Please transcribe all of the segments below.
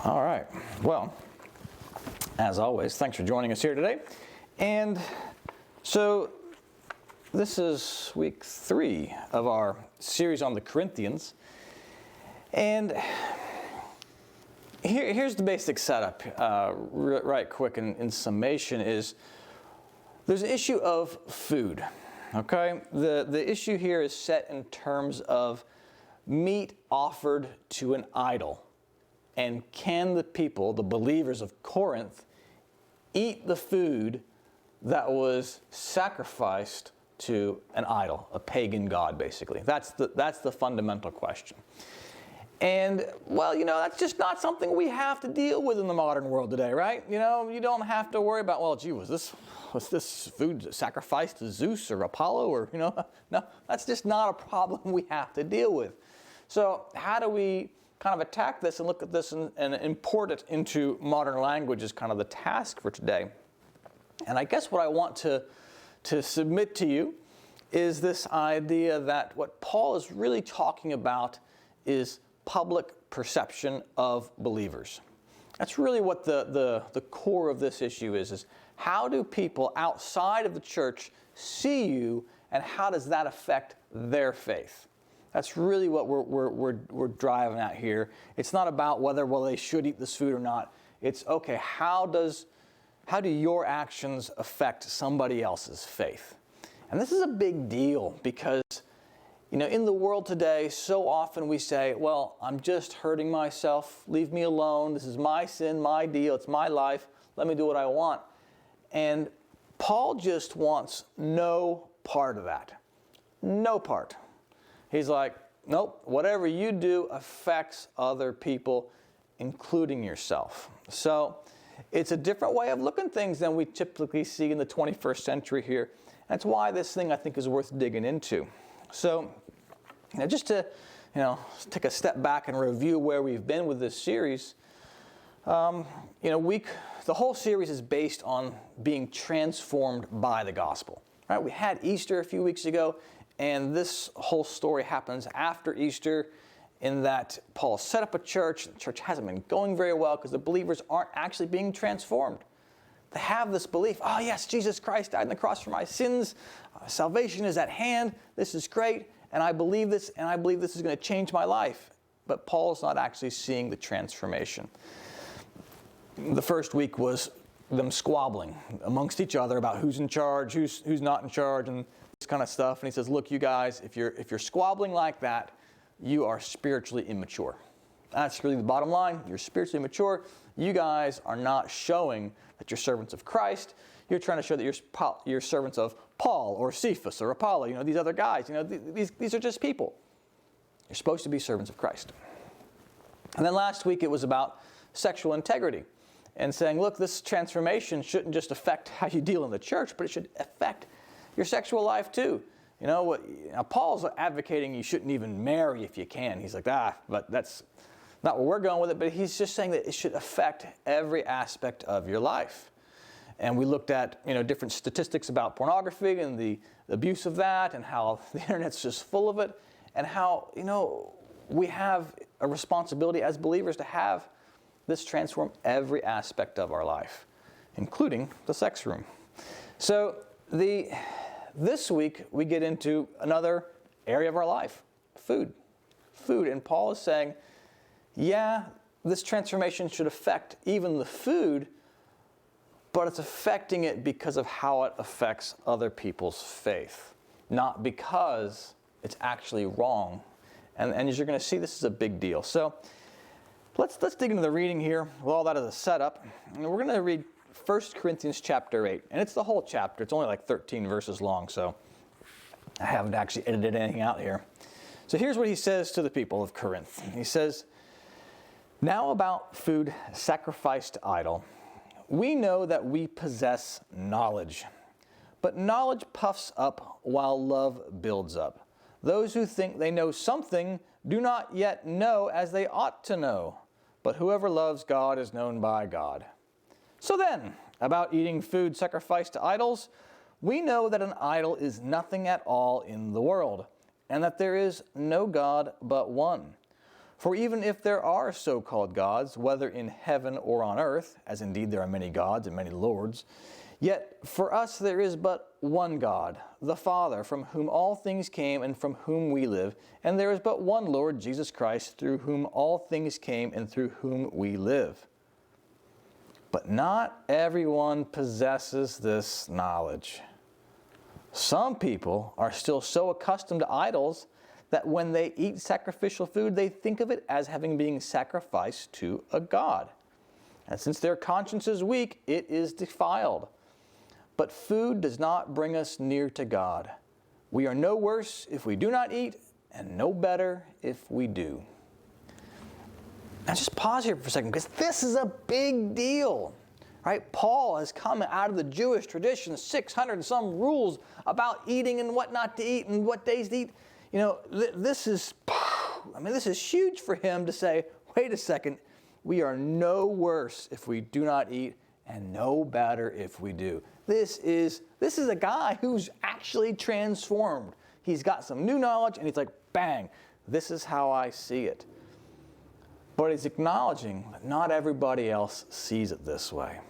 All right. Well, as always, thanks for joining us here today. And so this is week 3 of our series on the Corinthians. And here's the basic setup, right quick in summation is there's an issue of food. Okay? The issue here is set in terms of meat offered to an idol. And can the people, the believers of Corinth, eat the food that was sacrificed to an idol, a pagan god, basically? That's the fundamental question. And, well, that's just not something we have to deal with in the modern world today, right? You don't have to worry about, well, gee, was this food sacrificed to Zeus or Apollo or, no, that's just not a problem we have to deal with. So how do we kind of attack this and look at this and import it into modern language is kind of the task for today. And I guess what I want to submit to you is this idea that what Paul is really talking about is public perception of believers. That's really what the core of this issue is how do people outside of the church see you, and how does that affect their faith? That's really what we're driving at here. It's not about whether they should eat this food or not. It's okay, how do your actions affect somebody else's faith? And this is a big deal because in the world today, so often we say, well, I'm just hurting myself. Leave me alone. This is my sin, my deal. It's my life. Let me do what I want. And Paul just wants no part of that. No part. He's like, nope, whatever you do affects other people, including yourself. So it's a different way of looking at things than we typically see in the 21st century here. That's why this thing, I think, is worth digging into. So, just to, take a step back and review where we've been with this series, the whole series is based on being transformed by the gospel. Right? We had Easter a few weeks ago, and this whole story happens after Easter in that Paul set up a church. The church hasn't been going very well because the believers aren't actually being transformed. They have this belief, oh yes, Jesus Christ died on the cross for my sins. Salvation is at hand. This is great. And I believe this, and I believe this is going to change my life. But Paul's not actually seeing the transformation. The first week was them squabbling amongst each other about who's in charge, who's not in charge, and this kind of stuff. And he says, look, you guys, if you're squabbling like that, you are spiritually immature. That's really the bottom line. You're spiritually immature. You guys are not showing that you're servants of Christ. You're trying to show that you're servants of Paul or Cephas or Apollo, these other guys. These are just people. You're supposed to be servants of Christ. And then last week it was about sexual integrity and saying, look, this transformation shouldn't just affect how you deal in the church, but it should affect your sexual life too. Now Paul's advocating you shouldn't even marry if you can. He's like, but that's not where we're going with it. But he's just saying that it should affect every aspect of your life. And we looked at different statistics about pornography and the abuse of that, and how the internet's just full of it, and how we have a responsibility as believers to have this transform every aspect of our life, including the sex room. So this week, we get into another area of our life, food. And Paul is saying, yeah, this transformation should affect even the food, but it's affecting it because of how it affects other people's faith, not because it's actually wrong. And as you're going to see, this is a big deal. So let's dig into the reading here with all that as a setup. And we're going to read 1 Corinthians chapter 8. And it's the whole chapter. It's only like 13 verses long, so I haven't actually edited anything out here. So here's what he says to the people of Corinth. He says, now about food sacrificed to idol, we know that we possess knowledge. But knowledge puffs up while love builds up. Those who think they know something do not yet know as they ought to know. But whoever loves God is known by God. So then, about eating food sacrificed to idols, we know that an idol is nothing at all in the world, and that there is no God but one. For even if there are so-called gods, whether in heaven or on earth, as indeed there are many gods and many lords, yet for us there is but one God, the Father, from whom all things came and from whom we live, and there is but one Lord, Jesus Christ, through whom all things came and through whom we live. But not everyone possesses this knowledge. Some people are still so accustomed to idols that when they eat sacrificial food, they think of it as having been sacrificed to a god. And since their conscience is weak, it is defiled. But food does not bring us near to God. We are no worse if we do not eat, and no better if we do. Now just pause here for a second, because this is a big deal. Right? Paul has come out of the Jewish tradition, 600 and some rules about eating and what not to eat and what days to eat. You know, this is huge for him to say, wait a second, we are no worse if we do not eat and no better if we do. This is a guy who's actually transformed. He's got some new knowledge and he's like, bang, this is how I see it. But he's acknowledging that not everybody else sees it this way.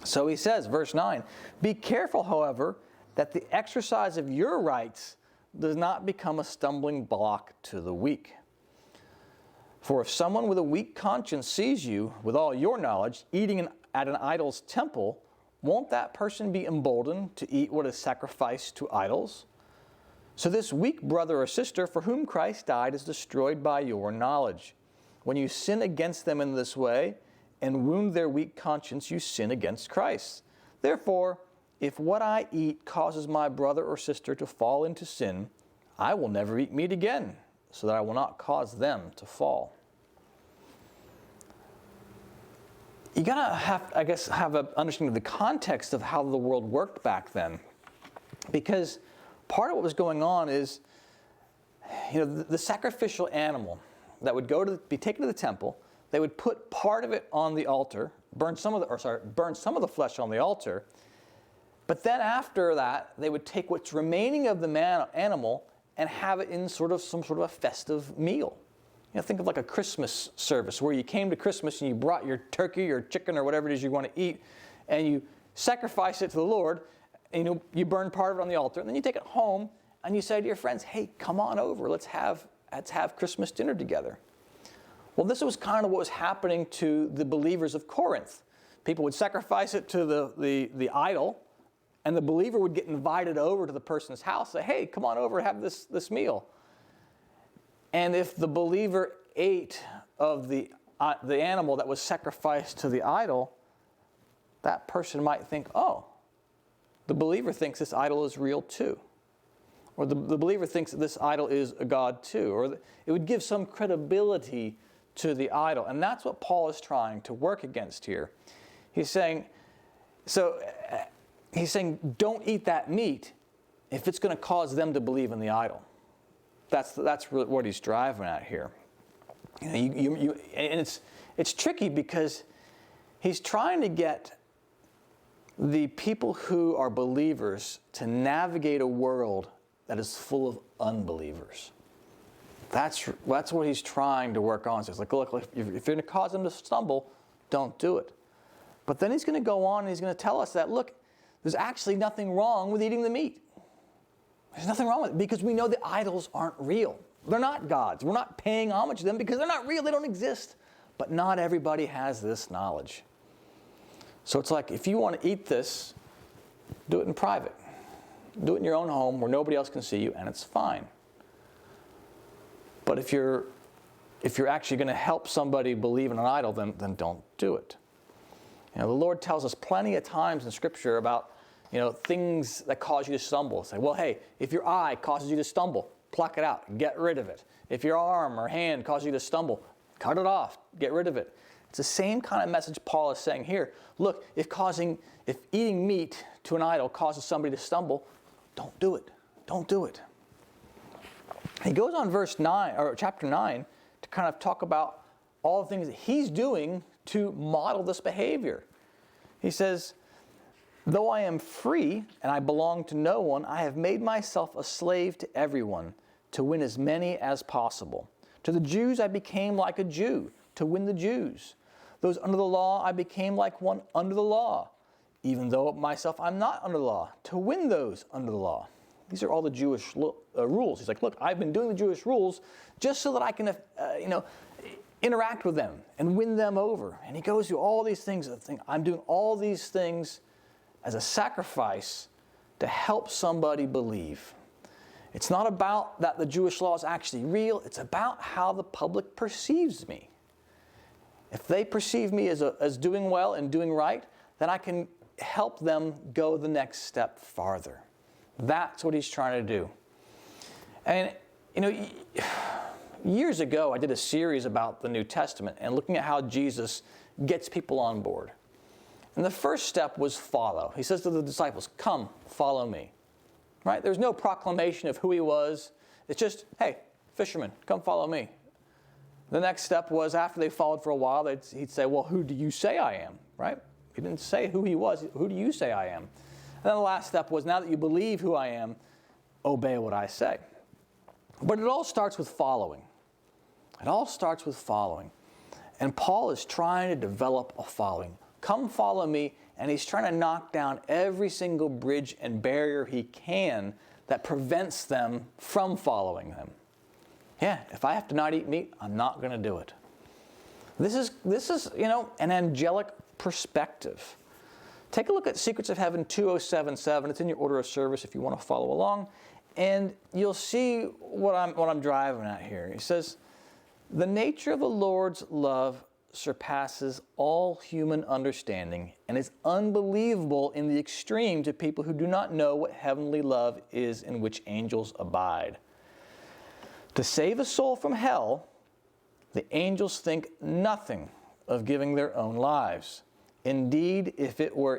So he says, verse 9, be careful, however, that the exercise of your rights does not become a stumbling block to the weak. For if someone with a weak conscience sees you, with all your knowledge, eating at an idol's temple, won't that person be emboldened to eat what is sacrificed to idols? So this weak brother or sister for whom Christ died is destroyed by your knowledge. When you sin against them in this way and wound their weak conscience, you sin against Christ. Therefore, if what I eat causes my brother or sister to fall into sin, I will never eat meat again, so that I will not cause them to fall. You gotta have an understanding of the context of how the world worked back then. Because part of what was going on is, the sacrificial animal that would be taken to the temple, they would put part of it on the altar, burn some of the flesh on the altar. But then after that, they would take what's remaining of the animal and have it in some sort of a festive meal. Think of like a Christmas service where you came to Christmas and you brought your turkey or chicken or whatever it is you want to eat, and you sacrifice it to the Lord, and you burn part of it on the altar, and then you take it home and you say to your friends, hey, come on over, let's have Christmas dinner together. Well, this was kind of what was happening to the believers of Corinth. People would sacrifice it to the idol, and the believer would get invited over to the person's house, say, hey, come on over and have this meal. And if the believer ate of the animal that was sacrificed to the idol, that person might think, oh, the believer thinks this idol is real too. Or the believer thinks that this idol is a god too. Or it would give some credibility to the idol. And that's what Paul is trying to work against here. He's saying, don't eat that meat if it's going to cause them to believe in the idol. That's really what he's driving at here. And it's tricky because he's trying to get the people who are believers to navigate a world that is full of unbelievers. That's what he's trying to work on. So it's like, look, if you're going to cause them to stumble, don't do it. But then he's going to go on and he's going to tell us that, look, there's actually nothing wrong with eating the meat. There's nothing wrong with it because we know the idols aren't real. They're not gods. We're not paying homage to them because they're not real. They don't exist. But not everybody has this knowledge. So it's like, if you want to eat this, do it in private. Do it in your own home where nobody else can see you, and it's fine. But if you're actually going to help somebody believe in an idol, then don't do it. The Lord tells us plenty of times in Scripture about things that cause you to stumble. Say, well, hey, if your eye causes you to stumble, pluck it out, get rid of it. If your arm or hand causes you to stumble, cut it off, get rid of it. It's the same kind of message Paul is saying here. Look, if eating meat to an idol causes somebody to stumble, don't do it. Don't do it. He goes on chapter 9 to kind of talk about all the things that he's doing to model this behavior. He says, though I am free and I belong to no one, I have made myself a slave to everyone to win as many as possible. To the Jews I became like a Jew, to win the Jews. Those under the law I became like one under the law, even though myself I'm not under the law, to win those under the law. These are all the Jewish rules. He's like, look, I've been doing the Jewish rules just so that I can, interact with them and win them over. And he goes through all these things. I'm doing all these things as a sacrifice to help somebody believe. It's not about that the Jewish law is actually real. It's about how the public perceives me. If they perceive me as doing well and doing right, then I can help them go the next step farther. That's what he's trying to do. And, years ago, I did a series about the New Testament and looking at how Jesus gets people on board. And the first step was follow. He says to the disciples, come, follow me. Right? There's no proclamation of who he was. It's just, hey, fishermen, come follow me. The next step was after they followed for a while, he'd say, well, who do you say I am? Right? He didn't say who he was. Who do you say I am? And then the last step was, now that you believe who I am, obey what I say. But it all starts with following. It all starts with following. And Paul is trying to develop a following. Come follow me, and he's trying to knock down every single bridge and barrier he can that prevents them from following him. Yeah, if I have to not eat meat, I'm not going to do it. This is an angelic perspective. Take a look at Secrets of Heaven 2077. It's in your order of service if you want to follow along. And you'll see what I'm driving at here. He says, the nature of the Lord's love surpasses all human understanding and is unbelievable in the extreme to people who do not know what heavenly love is in which angels abide. To save a soul from hell, the angels think nothing of giving their own lives. Indeed, if it were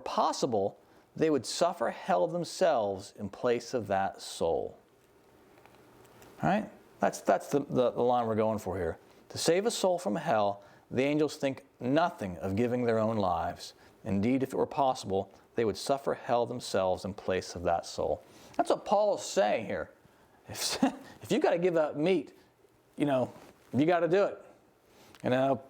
possible, they would suffer hell themselves in place of that soul. All right? That's the line we're going for here. To save a soul from hell, the angels think nothing of giving their own lives. Indeed, if it were possible, they would suffer hell themselves in place of that soul. That's what Paul is saying here. If you've got to give up meat, you got to do it.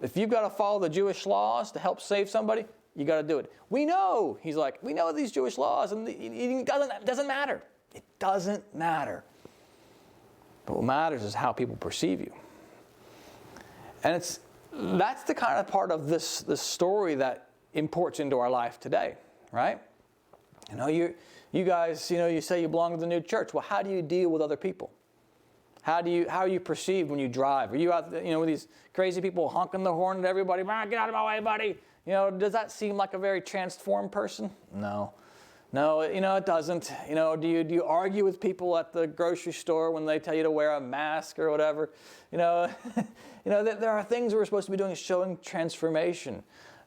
If you've got to follow the Jewish laws to help save somebody, you got to do it. We know, he's like, we know these Jewish laws, and it doesn't matter. It doesn't matter. But what matters is how people perceive you. And that's the kind of part of this story that imports into our life today, right? You guys, you say you belong to the new church. Well, how do you deal with other people? How are you perceived when you drive? Are you out, with these crazy people honking the horn at everybody? Get out of my way, buddy. Does that seem like a very transformed person? No, it doesn't. Do you argue with people at the grocery store when they tell you to wear a mask or whatever? There are things we're supposed to be doing showing transformation.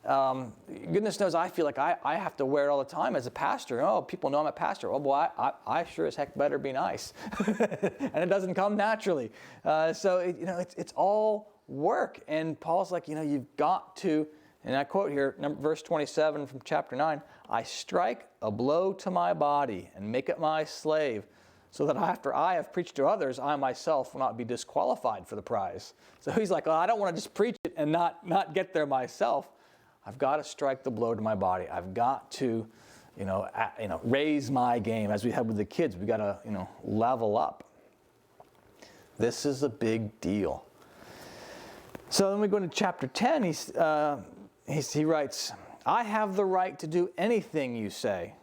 Goodness knows I feel like I have to wear it all the time as a pastor. Oh, people know I'm a pastor. Oh, boy, I sure as heck better be nice. And it doesn't come naturally. It's all work. And Paul's like, you've got to, and I quote here, verse 27 from chapter 9, I strike a blow to my body and make it my slave, so that after I have preached to others, I myself will not be disqualified for the prize. So he's like, I don't want to just preach it and not get there myself. I've got to strike the blow to my body. I've got to, raise my game. As we had with the kids, we've got to, level up. This is a big deal. So then we go to chapter 10. He writes, I have the right to do anything you say,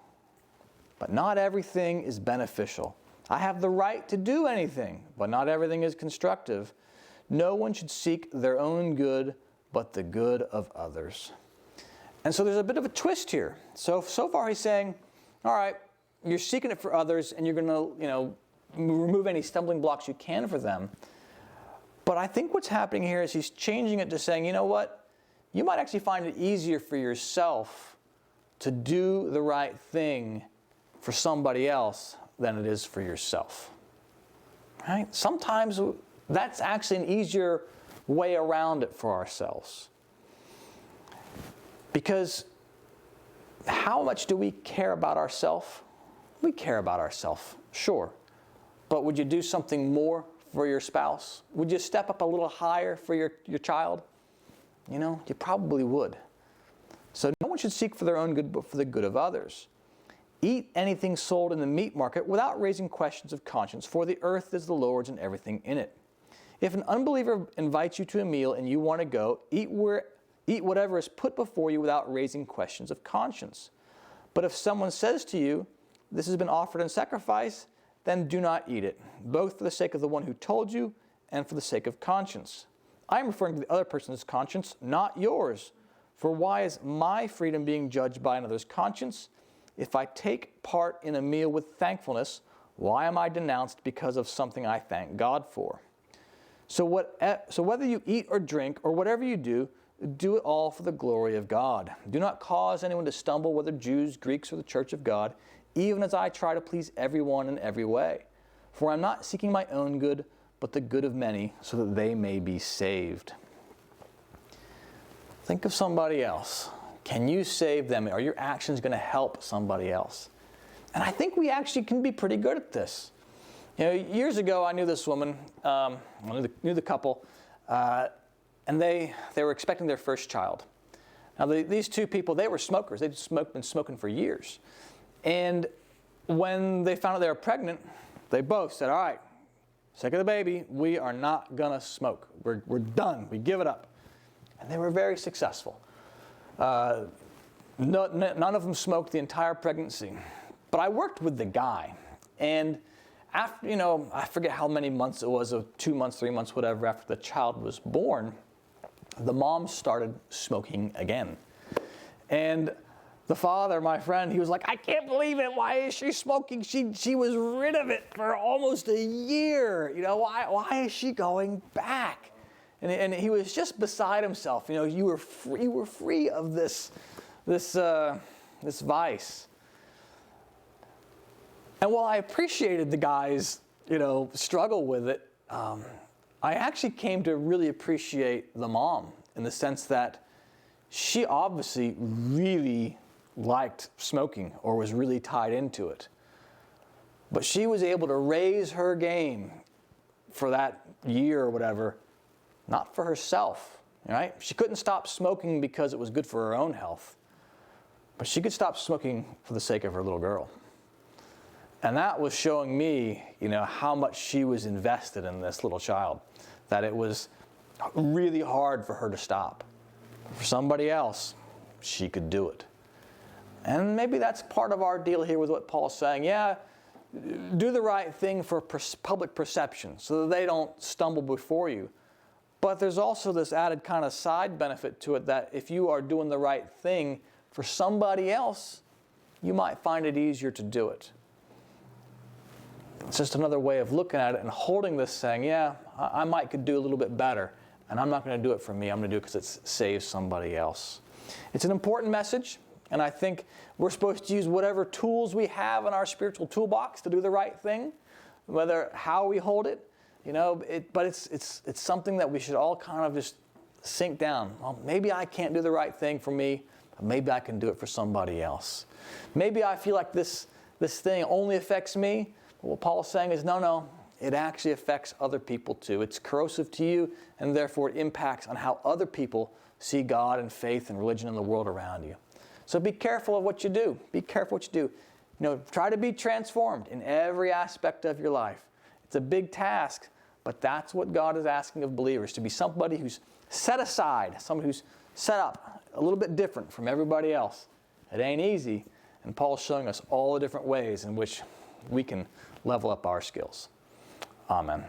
but not everything is beneficial. I have the right to do anything, but not everything is constructive. No one should seek their own good, but the good of others. And so there's a bit of a twist here. So far he's saying, all right, you're seeking it for others, and you're going to, remove any stumbling blocks you can for them. But I think what's happening here is he's changing it to saying, you know what? You might actually find it easier for yourself to do the right thing for somebody else than it is for yourself. Right? Sometimes that's actually an easier way around it for ourselves. Because how much do we care about ourselves? We care about ourselves, sure. But would you do something more for your spouse? Would you step up a little higher for your child? You probably would. So no one should seek for their own good, but for the good of others. Eat anything sold in the meat market without raising questions of conscience, for the earth is the Lord's and everything in it. If an unbeliever invites you to a meal and you want to go, eat whatever is put before you without raising questions of conscience. But if someone says to you, this has been offered in sacrifice, then do not eat it, both for the sake of the one who told you and for the sake of conscience. I am referring to the other person's conscience, not yours. For why is my freedom being judged by another's conscience? If I take part in a meal with thankfulness, why am I denounced because of something I thank God for? So whether you eat or drink or whatever you do it all for the glory of God. Do not cause anyone to stumble, whether Jews, Greeks, or the church of God, even as I try to please everyone in every way. For I am not seeking my own good, but the good of many, so that they may be saved. Think of somebody else. Can you save them? Are your actions going to help somebody else? And I think we actually can be pretty good at this. Years ago, I knew this woman, knew the couple, and they were expecting their first child. Now, these two people, they were smokers. They'd been smoking for years. And when they found out they were pregnant, they both said, all right, sake of the baby, we are not going to smoke. We're done. We give it up. And they were very successful. None of them smoked the entire pregnancy. But I worked with the guy. And after, I forget how many months it was, 2 months, 3 months, whatever, after the child was born, the mom started smoking again. And the father, my friend, he was like, I can't believe it. Why is she smoking? She was rid of it for almost a year. Why is she going back? And he was just beside himself. You were free of this vice. And while I appreciated the guy's, struggle with it, I actually came to really appreciate the mom in the sense that she obviously really liked smoking or was really tied into it. But she was able to raise her game for that year or whatever, not for herself, right? She couldn't stop smoking because it was good for her own health, but she could stop smoking for the sake of her little girl. And that was showing me, how much she was invested in this little child, that it was really hard for her to stop. For somebody else, she could do it. And maybe that's part of our deal here with what Paul's saying. Yeah, do the right thing for public perception so that they don't stumble before you. But there's also this added kind of side benefit to it that if you are doing the right thing for somebody else, you might find it easier to do it. It's just another way of looking at it and holding this saying, yeah, I could do a little bit better, and I'm not going to do it for me. I'm going to do it because it saves somebody else. It's an important message, and I think we're supposed to use whatever tools we have in our spiritual toolbox to do the right thing, whether how we hold it, but it's something that we should all kind of just sink down. Well, maybe I can't do the right thing for me, but maybe I can do it for somebody else. Maybe I feel like this thing only affects me. What Paul's saying is, no, it actually affects other people too. It's corrosive to you, and therefore it impacts on how other people see God and faith and religion in the world around you. So be careful of what you do. Be careful what you do. Try to be transformed in every aspect of your life. It's a big task, but that's what God is asking of believers, to be somebody who's set aside, somebody who's set up a little bit different from everybody else. It ain't easy, and Paul's showing us all the different ways in which we can level up our skills. Amen.